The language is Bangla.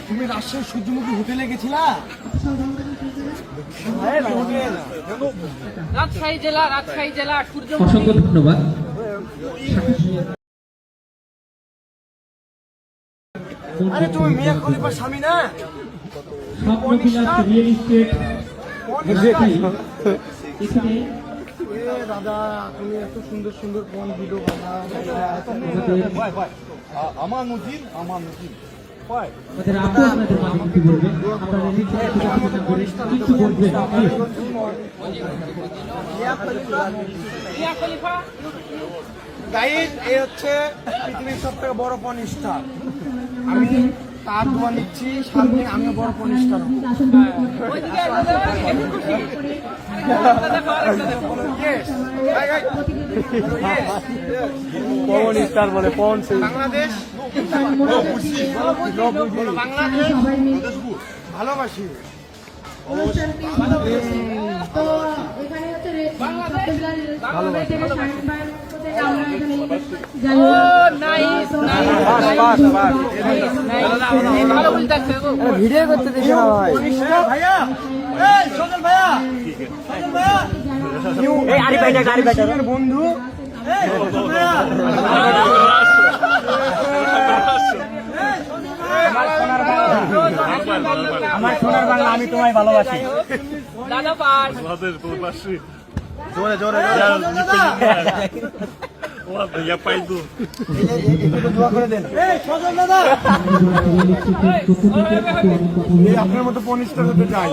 তুমি রাজশাহী সূর্যমুখী হোটেলে গেছিলা? রাজশাহী জেলা অসংখ্য ধন্যবাদ। আরে তুমি মিয়া খলিফার স্বামী না? স্বপ্নবিলাস রিয়েল এস্টেট এখানে দাদা তুমি এত সুন্দর সুন্দর কোন ভিডিও আমার নজির আমাদের আপু আপনাদের মাঝে কিছু বলবেন, আপনারা নিচে কিছু বলবেন। গাইড এই হচ্ছে পৃথিবীর সব থেকে বড় পর্ন স্টার। আমি তার দোয়া নিচ্ছি, সামনে আমিও বড় পর্ন স্টার হব। পর্ন স্টার বলে পর্ন বাংলাদেশ ভালোবাসি। তো এখানে হচ্ছে ভিডিও করতে দেখি ভাইয়া বন্ধু আমার সোনার বাংলা, আমি তোমায় ভালোবাসি। জোরে জোরে দোয়া করে দেন। আপনার মতো পনিষ্টার হতে চাই।